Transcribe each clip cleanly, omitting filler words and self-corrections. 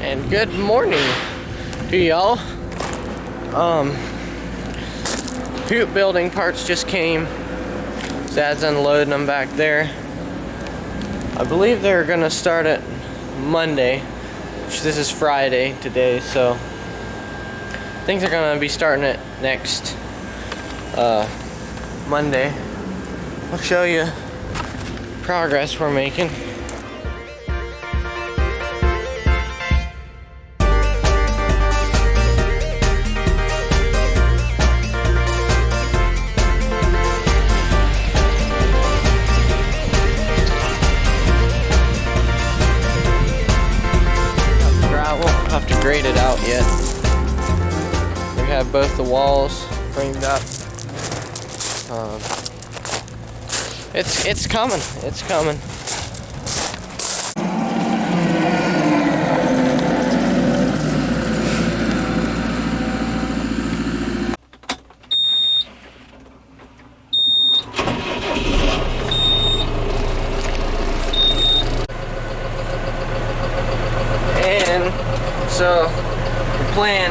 And good morning to y'all. Hoop building parts just came. Dad's unloading them back there. I believe they're gonna start it Monday, which this is Friday today, so things are gonna be starting it next Monday. I'll show you progress we're making. Have to grade it out yet. We have both the walls framed up. It's coming. It's coming. So, the plan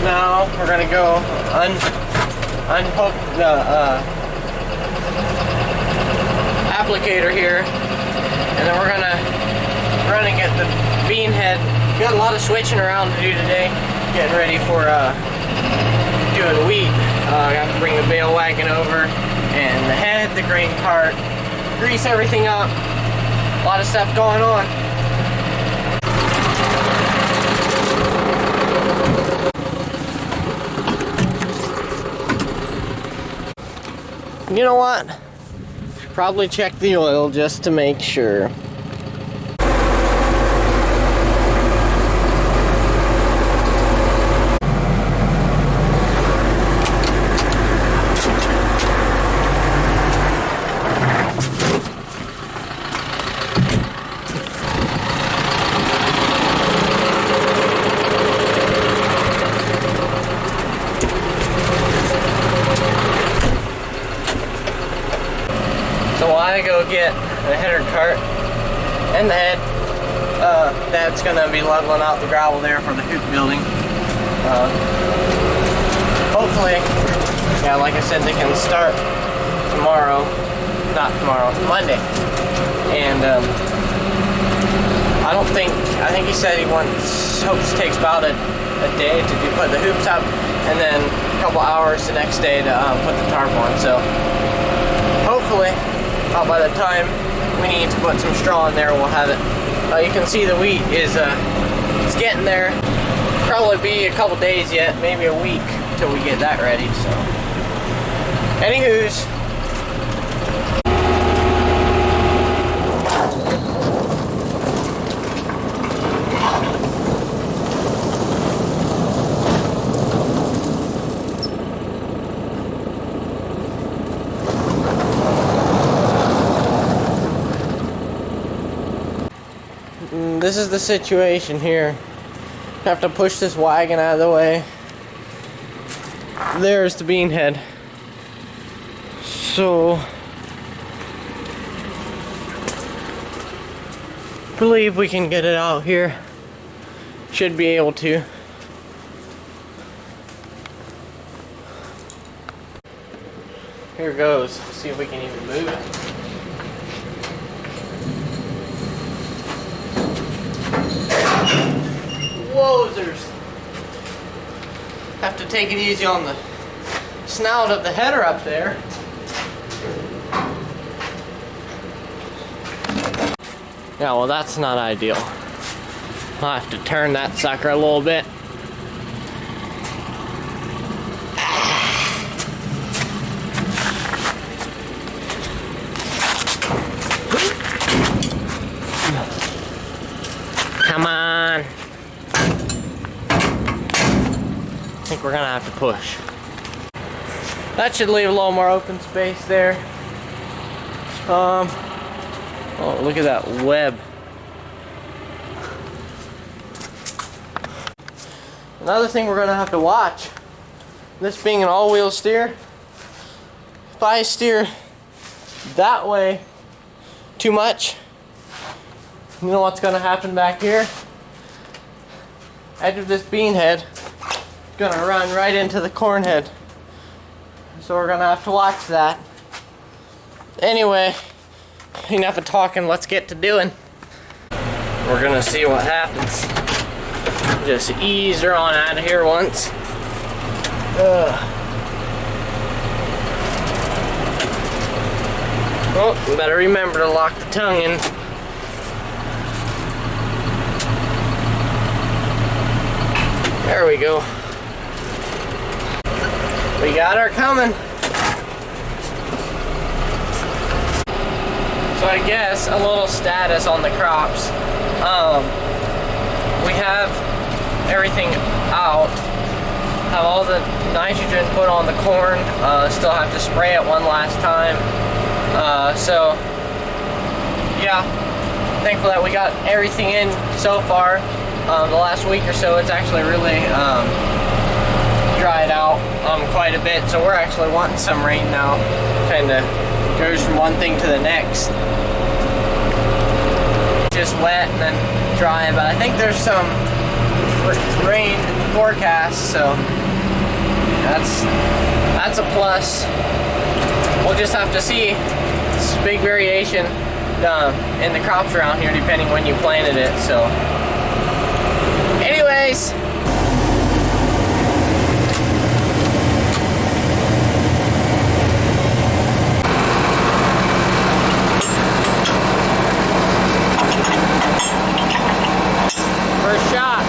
now, we're gonna go unhook the applicator here, and then we're gonna get the bean head. We got a lot of switching around to do today, getting ready for doing wheat. I have to bring the bale wagon over, and the head, the grain cart, grease everything up. A lot of stuff going on. You know what? Should probably check the oil just to make sure. So while I go get the header cart and the head, Dad's gonna be leveling out the gravel there for the hoop building. Hopefully, yeah, like I said, they can start tomorrow, not tomorrow, Monday. And I think he said he hopes it takes about a day to put the hoops up, and then a couple hours the next day to put the tarp on. So hopefully, by the time we need to put some straw in there, we'll have it. You can see the wheat is it's getting there. Probably be a couple days yet, maybe a week till we get that ready. So, anywho's. This is the situation here. Have to push this wagon out of the way. There's the bean head. So, believe we can get it out here. Should be able to. Here goes. See if we can even move it. Wowzers. Have to take it easy on the snout of the header up there. Yeah, well, that's not ideal. I'll have to turn that sucker a little bit. Come on. I think we're gonna have to push. That should leave a little more open space there. Oh, look at that web. Another thing we're gonna have to watch, this being an all-wheel steer, if I steer that way too much, you know what's gonna happen back here? edge of this bean head is gonna run right into the corn head. So we're gonna have to watch that. Anyway, enough of talking, let's get to doing. We're gonna see what happens. Just ease her on out of here once. Oh, better remember to lock the tongue in. There we go. We got her coming. So I guess a little status on the crops. We have everything out. Have all the nitrogen put on the corn. Still have to spray it one last time. So yeah, thankful that we got everything in so far. The last week or so, it's actually really dried out quite a bit. So we're actually wanting some rain now. Kind of goes from one thing to the next. Just wet and then dry, but I think there's some rain in the forecast, so that's a plus. We'll just have to see. It's big variation in the crops around here depending when you planted it. So anyways, first shot.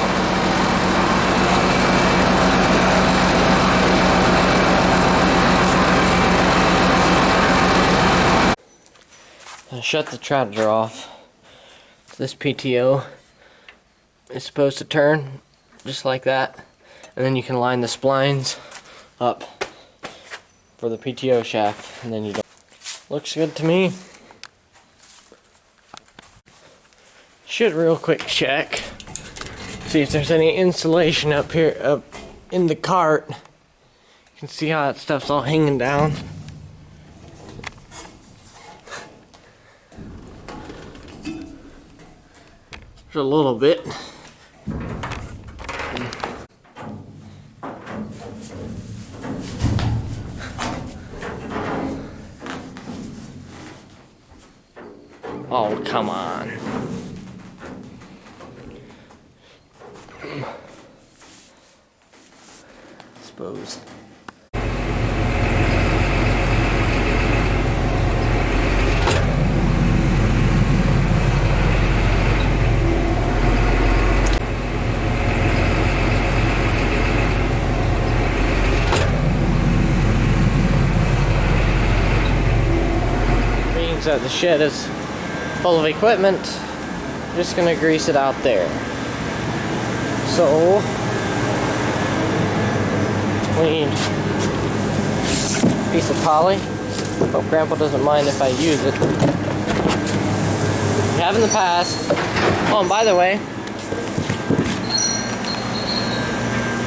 I shut the tractor off. This PTO is supposed to turn just like that, and then you can line the splines up for the PTO shaft, and then you don't. Looks good to me. Should real quick check, see if there's any insulation up here, up in the cart. You can see how that stuff's all hanging down. There's a little bit. Oh, come on. Suppose. That the shed is full of equipment. Just gonna grease it out there. So we need a piece of poly. Hope Grandpa doesn't mind if I use it. We have in the past. Oh, and by the way,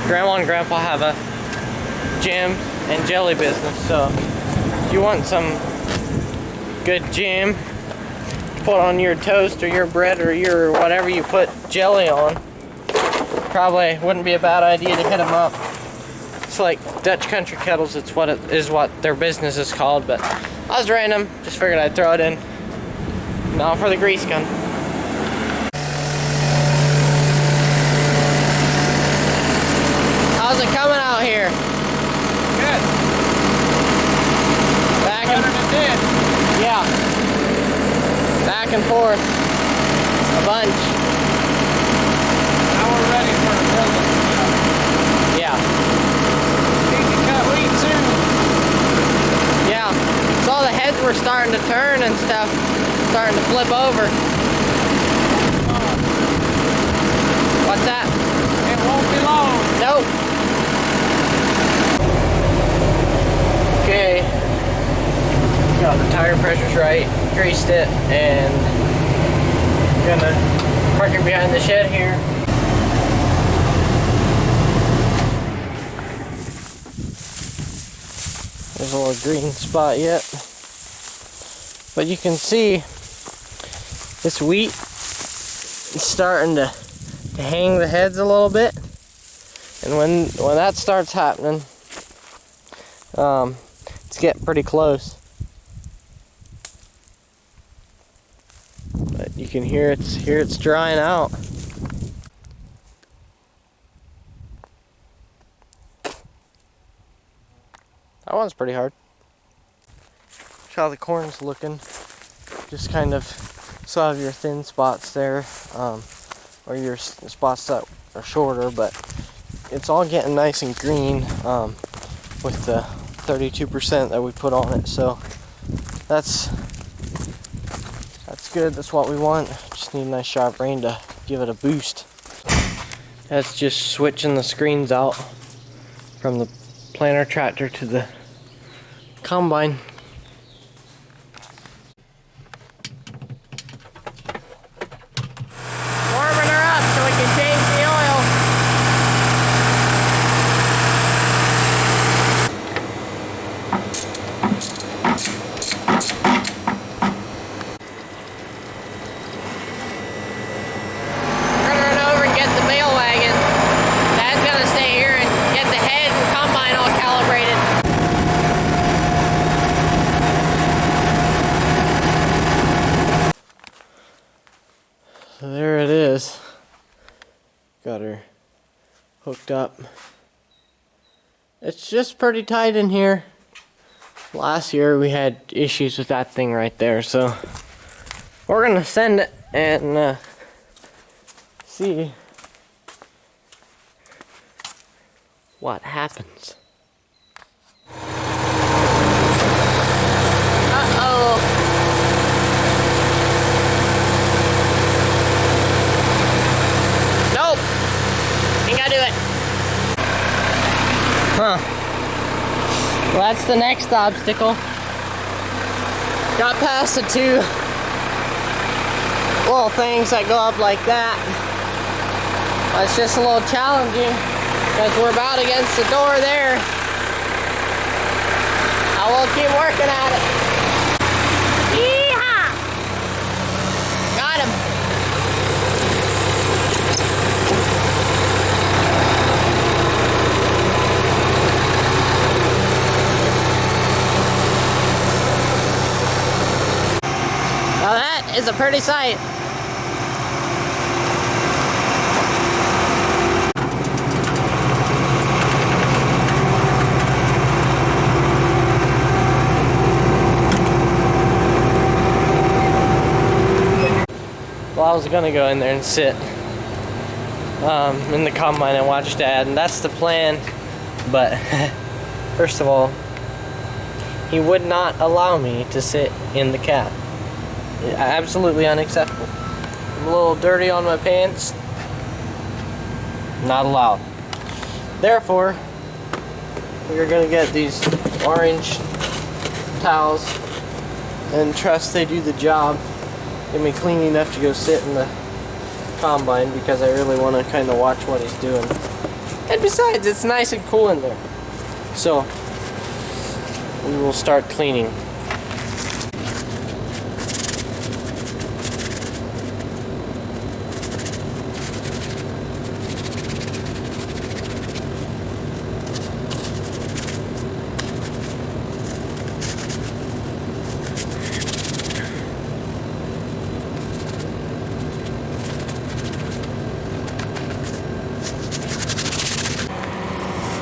Grandma and Grandpa have a jam and jelly business, so if you want some good jam to put on your toast or your bread or your whatever you put jelly on, probably wouldn't be a bad idea to hit them up. It's like Dutch Country Kettles, it's what it is, what their business is called, but I was random, just figured I'd throw it in. Now for the grease gun. How's it coming out here? Good. Back Better than it did. Yeah. Back and forth. A bunch. Now we're ready for the building. Yeah. Need to cut wheat soon. Yeah. Saw the heads were starting to turn and stuff. Starting to flip over. What's that? It won't be long. Nope. Okay. Got the tire pressures right, greased it, and gonna park it behind the shed here. There's a little green spot yet, but you can see this wheat is starting to to hang the heads a little bit. And when that starts happening, it's getting pretty close. But you can hear it's drying out. That one's pretty hard. Look how the corn's looking. Just kind of still have your thin spots there, or your spots that are shorter, but it's all getting nice and green with the 32% that we put on it. So that's good. That's what we want. Just need a nice sharp rain to give it a boost. That's just switching the screens out from the planter tractor to the combine. Warming her up so we can change the oil. Run her over and get the bale wagon. Dad's gonna stay here and get the head and combine all calibrated. So there it is. Got her hooked up. It's just pretty tight in here. Last year we had issues with that thing right there, so we're gonna send it and see what happens. Uh-oh. Nope. Ain't gotta do it. Huh. Well, that's the next obstacle. Got past the two little things that go up like that. It's just a little challenging because we're about against the door there. I will keep working at it. Yeehaw! Got him. Now that is a pretty sight. Well, I was gonna go in there and sit in the combine and watch Dad, and that's the plan. But first of all, he would not allow me to sit in the cab. Absolutely unacceptable. I'm a little dirty on my pants. Not allowed. Therefore, we're gonna get these orange towels and trust they do the job. Get me clean enough to go sit in the combine because I really want to kind of watch what he's doing. And besides, it's nice and cool in there. So, we will start cleaning.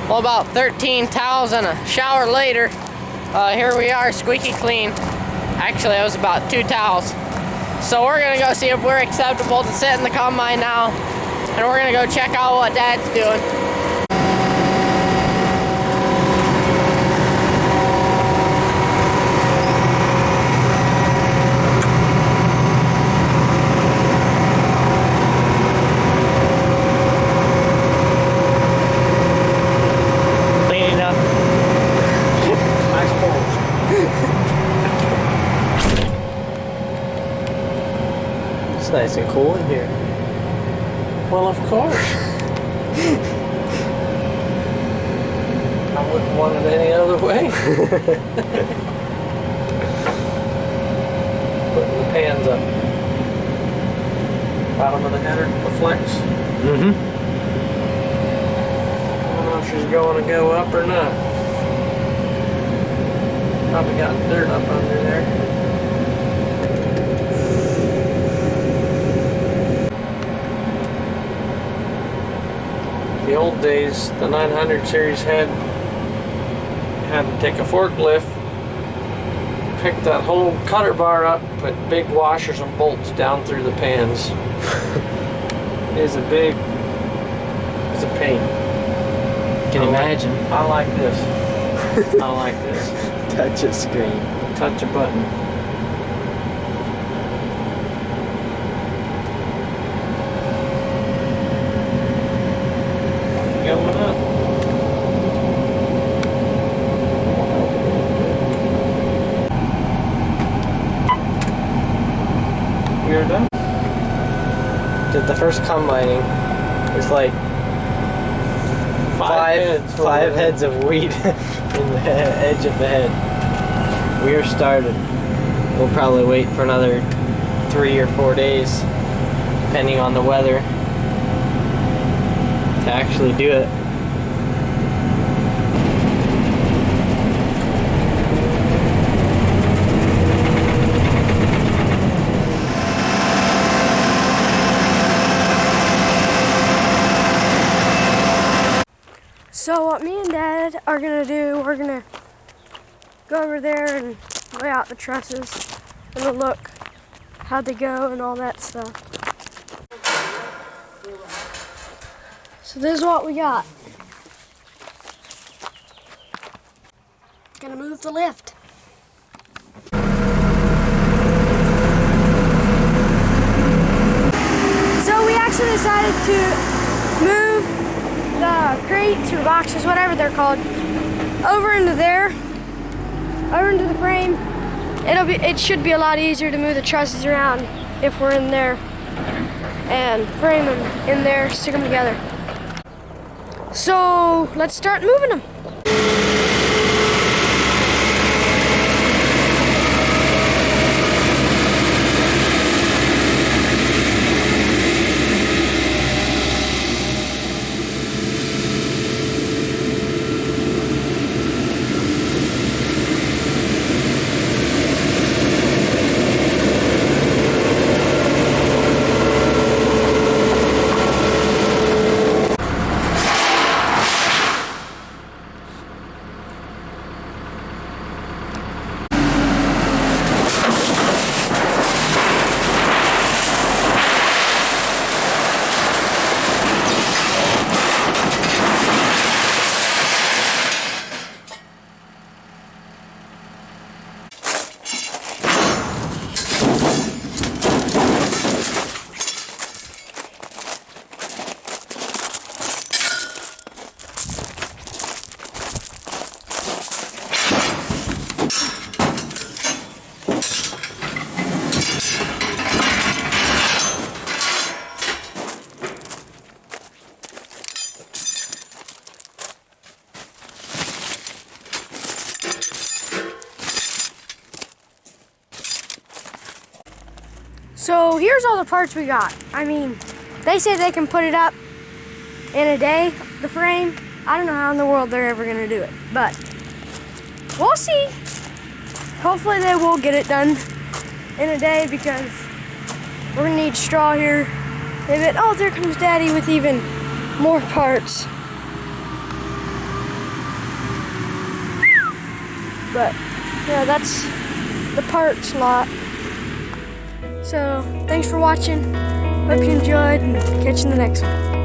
Well, about 13 towels and a shower later, here we are, squeaky clean. Actually, it was about 2 towels. So we're gonna go see if we're acceptable to sit in the combine now, and we're gonna go check out what Dad's doing. Nice and cool in here. Well, of course. I wouldn't want it any other way. Putting the pans up. Bottom of the header, the flex. Mm-hmm. I don't know if she's going to go up or not. Probably got dirt up under there. The old days, the 900 series had to take a forklift, pick that whole cutter bar up, put big washers and bolts down through the pans. It's a pain. Can you imagine? I like this. I like this. Touch a screen. Touch a button. Going up. We're done. Did the first combining was like five heads of wheat in the edge of the head. We are started. We'll probably wait for another 3 or 4 days, depending on the weather, to actually do it. So what me and Dad are gonna do, we're gonna go over there and lay out the trusses and we'll look how they go and all that stuff. So this is what we got. Gonna move the lift. So we actually decided to move the crates or boxes, whatever they're called, over into there, over into the frame. It should be a lot easier to move the trusses around if we're in there and frame them in there, stick them together. So let's start moving them. So here's all the parts we got. I mean, they say they can put it up in a day, the frame. I don't know how in the world they're ever gonna do it, but we'll see. Hopefully they will get it done in a day because we're gonna need straw here. Oh, there comes Daddy with even more parts. But yeah, that's the parts lot. So, thanks for watching. Hope you enjoyed and catch you in the next one.